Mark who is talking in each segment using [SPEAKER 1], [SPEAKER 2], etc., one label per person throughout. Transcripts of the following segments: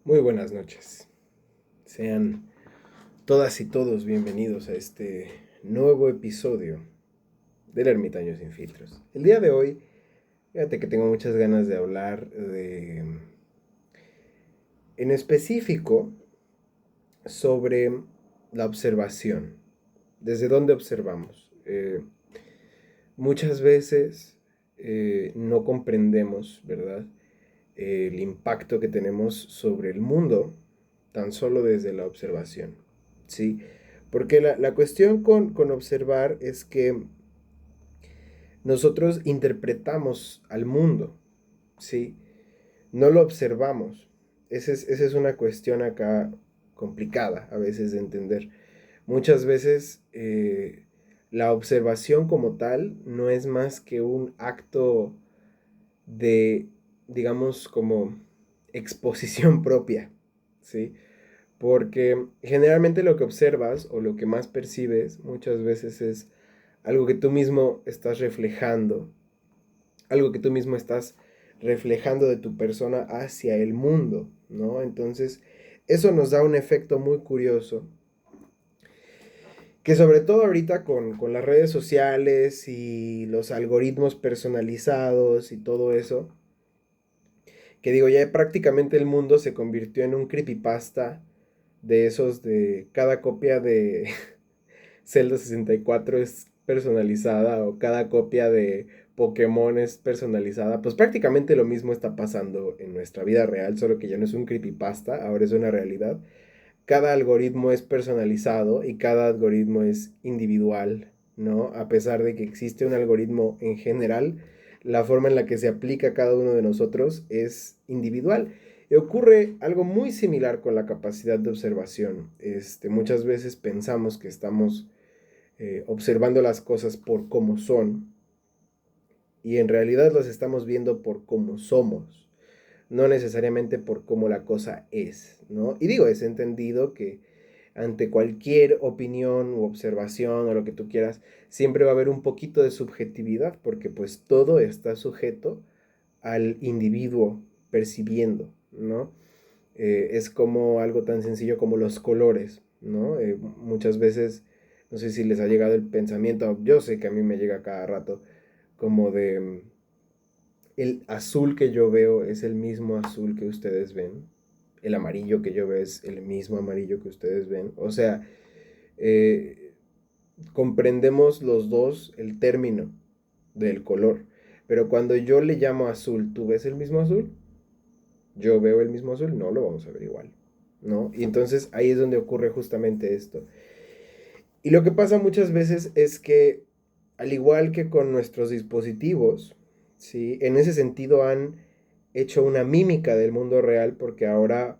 [SPEAKER 1] Muy buenas noches. Sean todas y todos bienvenidos a este nuevo episodio del Ermitaño Sin Filtros. El día de hoy, fíjate que tengo muchas ganas de hablar en específico, sobre la observación. ¿Desde dónde observamos? Muchas veces no comprendemos, ¿verdad? El impacto que tenemos sobre el mundo tan solo desde la observación, ¿sí? Porque la cuestión con observar es que nosotros interpretamos al mundo, ¿sí? No lo observamos. Esa es una cuestión acá complicada a veces de entender. Muchas veces la observación como tal no es más que un acto de, digamos, como exposición propia, ¿sí? Porque generalmente lo que observas o lo que más percibes muchas veces es algo que tú mismo estás reflejando, algo que tú mismo estás reflejando de tu persona hacia el mundo, ¿no? Entonces, eso nos da un efecto muy curioso, que sobre todo ahorita con las redes sociales y los algoritmos personalizados y todo eso, que digo, ya prácticamente el mundo se convirtió en un creepypasta de esos de cada copia de Zelda 64 es personalizada o cada copia de Pokémon es personalizada, pues prácticamente lo mismo está pasando en nuestra vida real, solo que ya no es un creepypasta, ahora es una realidad. Cada algoritmo es personalizado y cada algoritmo es individual, ¿no? A pesar de que existe un algoritmo en general, la forma en la que se aplica a cada uno de nosotros es individual. Y ocurre algo muy similar con la capacidad de observación. Muchas veces pensamos que estamos observando las cosas por cómo son y en realidad las estamos viendo por cómo somos, no necesariamente por cómo la cosa es, ¿no? Y digo, es entendido que ante cualquier opinión u observación o lo que tú quieras, siempre va a haber un poquito de subjetividad, porque pues todo está sujeto al individuo percibiendo, ¿no? Es como algo tan sencillo como los colores, ¿no? Muchas veces, no sé si les ha llegado el pensamiento, yo sé que a mí me llega cada rato, como de el azul que yo veo es el mismo azul que ustedes ven. El amarillo que yo veo es el mismo amarillo que ustedes ven. O sea, eh, comprendemos los dos el término del color. Pero cuando yo le llamo azul, ¿tú ves el mismo azul? Yo veo el mismo azul, no lo vamos a ver igual, ¿no? Y entonces ahí es donde ocurre justamente esto. Y lo que pasa muchas veces es que, al igual que con nuestros dispositivos, ¿sí? En ese sentido han hecho una mímica del mundo real porque ahora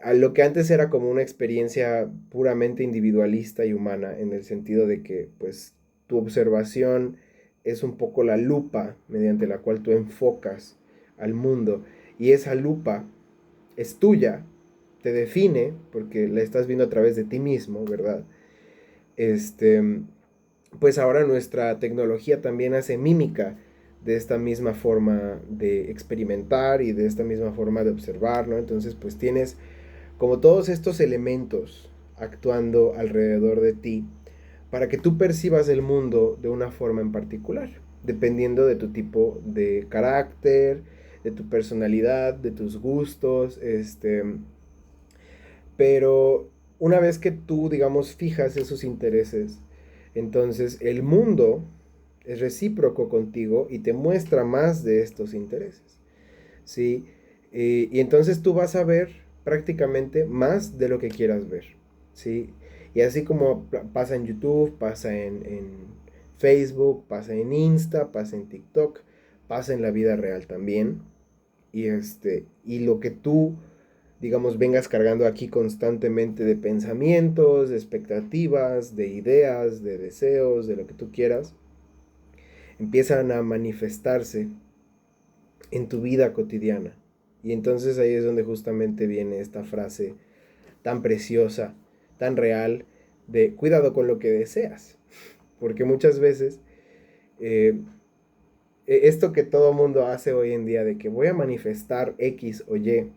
[SPEAKER 1] a lo que antes era como una experiencia puramente individualista y humana, en el sentido de que pues tu observación es un poco la lupa mediante la cual tú enfocas al mundo y esa lupa es tuya, te define porque la estás viendo a través de ti mismo, ¿verdad? Este, pues ahora nuestra tecnología también hace mímica de esta misma forma de experimentar y de esta misma forma de observar, ¿no? Entonces, pues tienes como todos estos elementos actuando alrededor de ti para que tú percibas el mundo de una forma en particular, dependiendo de tu tipo de carácter, de tu personalidad, de tus gustos, pero una vez que tú, digamos, fijas esos intereses, entonces el mundo es recíproco contigo y te muestra más de estos intereses, ¿sí? Y entonces tú vas a ver prácticamente más de lo que quieras ver, ¿sí? Y así como pasa en YouTube, pasa en Facebook, pasa en Insta, pasa en TikTok, pasa en la vida real también. Y lo que tú, digamos, vengas cargando aquí constantemente de pensamientos, de expectativas, de ideas, de deseos, de lo que tú quieras, empiezan a manifestarse en tu vida cotidiana. Y entonces ahí es donde justamente viene esta frase tan preciosa, tan real, de cuidado con lo que deseas. Porque muchas veces eh, esto que todo mundo hace hoy en día de que voy a manifestar X o Y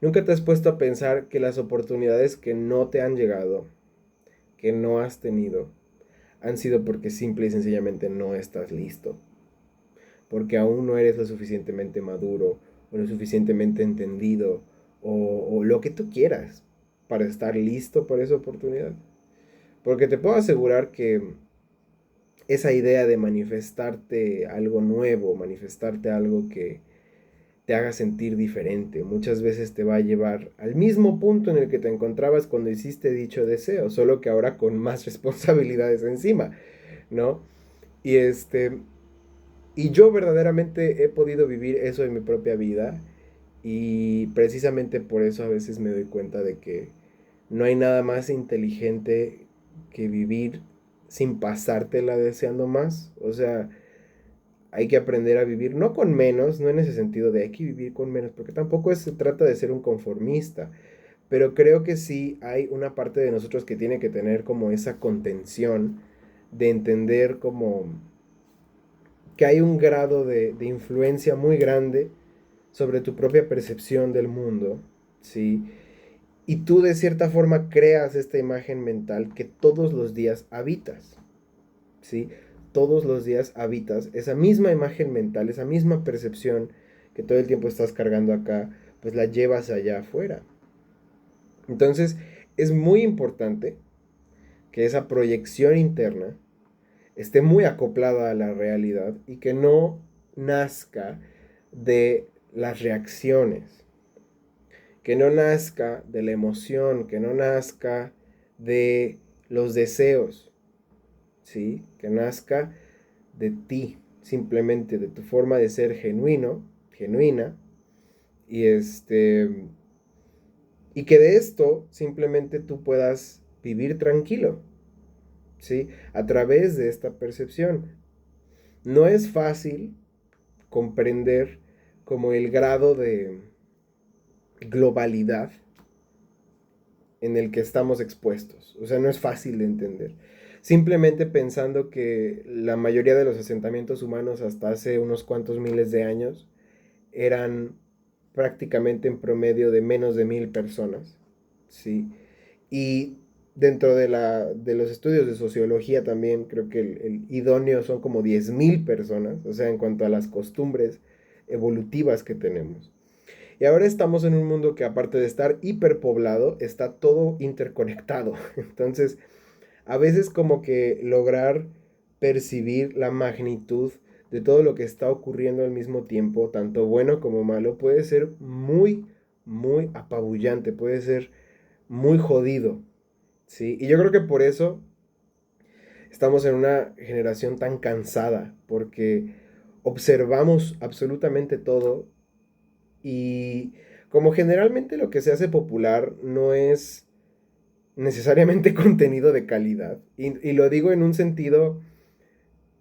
[SPEAKER 1] Nunca te has puesto a pensar que las oportunidades que no te han llegado, que no has tenido, han sido porque simple y sencillamente no estás listo. Porque aún no eres lo suficientemente maduro o lo suficientemente entendido o lo que tú quieras para estar listo para esa oportunidad. Porque te puedo asegurar que esa idea de manifestarte algo nuevo, manifestarte algo que te haga sentir diferente, muchas veces te va a llevar al mismo punto en el que te encontrabas cuando hiciste dicho deseo, solo que ahora con más responsabilidades encima, ¿no? Y y yo verdaderamente he podido vivir eso en mi propia vida y precisamente por eso a veces me doy cuenta de que no hay nada más inteligente que vivir sin pasártela deseando más. O sea, hay que aprender a vivir, no con menos, no en ese sentido de hay que vivir con menos, porque tampoco se trata de ser un conformista, pero creo que sí hay una parte de nosotros que tiene que tener como esa contención de entender como que hay un grado de influencia muy grande sobre tu propia percepción del mundo, ¿sí? Y tú de cierta forma creas esta imagen mental que todos los días habitas, ¿sí? Todos los días habitas esa misma imagen mental, esa misma percepción que todo el tiempo estás cargando acá, pues la llevas allá afuera. Entonces, es muy importante que esa proyección interna esté muy acoplada a la realidad y que no nazca de las reacciones, que no nazca de la emoción, que no nazca de los deseos, ¿sí? Que nazca de ti, simplemente de tu forma de ser genuino, genuina, y y que de esto simplemente tú puedas vivir tranquilo, ¿sí? A través de esta percepción. No es fácil comprender como el grado de globalidad en el que estamos expuestos. O sea, no es fácil de entender. Simplemente pensando que la mayoría de los asentamientos humanos hasta hace unos cuantos miles de años eran prácticamente en promedio de menos de 1000 personas, ¿sí? Y dentro de los estudios de sociología también creo que el idóneo son como 10,000 personas, o sea, en cuanto a las costumbres evolutivas que tenemos. Y ahora estamos en un mundo que aparte de estar hiperpoblado, está todo interconectado. Entonces, a veces como que lograr percibir la magnitud de todo lo que está ocurriendo al mismo tiempo, tanto bueno como malo, puede ser muy, muy apabullante, puede ser muy jodido, ¿sí? Y yo creo que por eso estamos en una generación tan cansada, porque observamos absolutamente todo y como generalmente lo que se hace popular no es necesariamente contenido de calidad, y lo digo en un sentido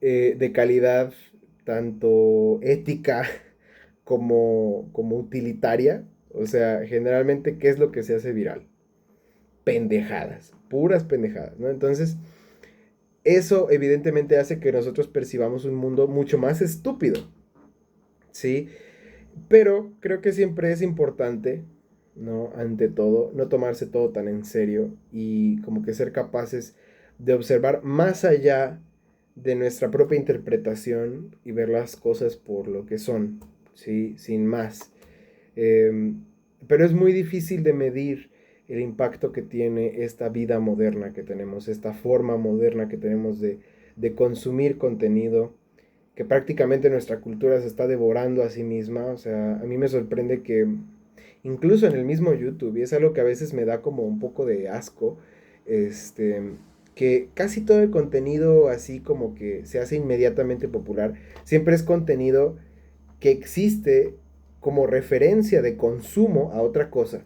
[SPEAKER 1] de calidad tanto ética como utilitaria, o sea, generalmente, ¿qué es lo que se hace viral? Pendejadas, puras pendejadas, ¿no? Entonces, eso evidentemente hace que nosotros percibamos un mundo mucho más estúpido, ¿sí? Pero creo que siempre es importante, ¿no? Ante todo, no tomarse todo tan en serio y como que ser capaces de observar más allá de nuestra propia interpretación y ver las cosas por lo que son, ¿sí? Sin más. Em, pero es muy difícil de medir el impacto que tiene esta vida moderna que tenemos, esta forma moderna que tenemos de consumir contenido, que prácticamente nuestra cultura se está devorando a sí misma. O sea, a mí me sorprende que incluso en el mismo YouTube, y es algo que a veces me da como un poco de asco, este, que casi todo el contenido así como que se hace inmediatamente popular, siempre es contenido que existe como referencia de consumo a otra cosa,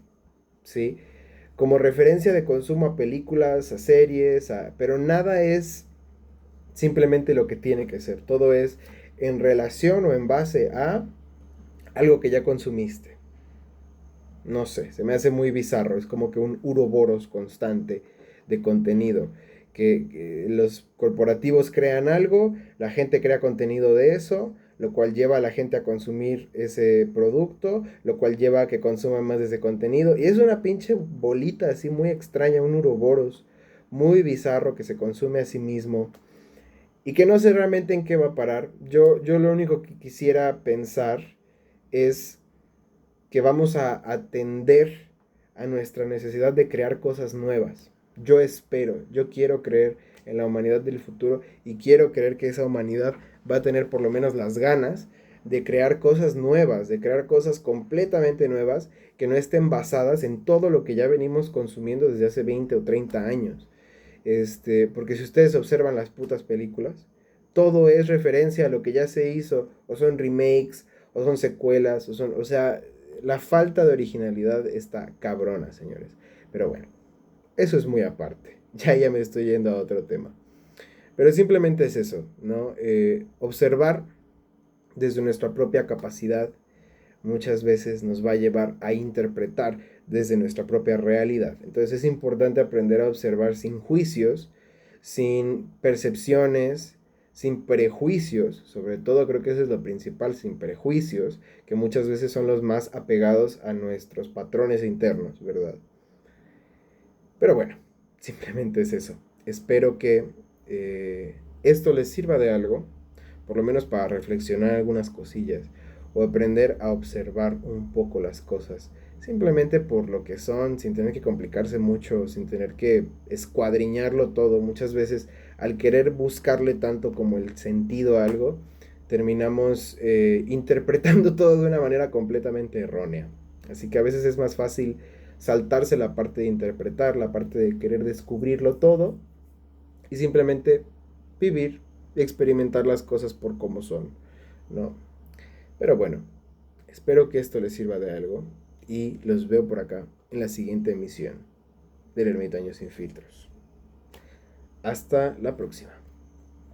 [SPEAKER 1] ¿sí? Como referencia de consumo a películas, a series, pero nada es simplemente lo que tiene que ser. Todo es en relación o en base a algo que ya consumiste. No sé, se me hace muy bizarro. Es como que un uroboros constante de contenido. Que los corporativos crean algo, la gente crea contenido de eso, lo cual lleva a la gente a consumir ese producto, lo cual lleva a que consuman más de ese contenido. Y es una pinche bolita así muy extraña, un uroboros muy bizarro que se consume a sí mismo y que no sé realmente en qué va a parar. Yo lo único que quisiera pensar es que vamos a atender a nuestra necesidad de crear cosas nuevas. Yo espero, yo quiero creer en la humanidad del futuro y quiero creer que esa humanidad va a tener por lo menos las ganas de crear cosas nuevas, de crear cosas completamente nuevas que no estén basadas en todo lo que ya venimos consumiendo desde hace 20 o 30 años. Porque si ustedes observan las putas películas, todo es referencia a lo que ya se hizo, o son remakes, o son secuelas, o sea, la falta de originalidad está cabrona, señores. Pero bueno, eso es muy aparte. Ya me estoy yendo a otro tema. Pero simplemente es eso, ¿no? Observar desde nuestra propia capacidad muchas veces nos va a llevar a interpretar desde nuestra propia realidad. Entonces es importante aprender a observar sin juicios, sin percepciones, sin prejuicios. Sobre todo creo que eso es lo principal, sin prejuicios, que muchas veces son los más apegados a nuestros patrones internos, ¿verdad? Pero bueno, simplemente es eso. Espero que esto les sirva de algo, por lo menos para reflexionar algunas cosillas o aprender a observar un poco las cosas, simplemente por lo que son, sin tener que complicarse mucho, sin tener que escuadriñarlo todo. Muchas veces al querer buscarle tanto como el sentido a algo, terminamos interpretando todo de una manera completamente errónea. Así que a veces es más fácil saltarse la parte de interpretar, la parte de querer descubrirlo todo y simplemente vivir y experimentar las cosas por como son, ¿no? Pero bueno, espero que esto les sirva de algo y los veo por acá en la siguiente emisión del Ermitaño Sin Filtros. Hasta la próxima.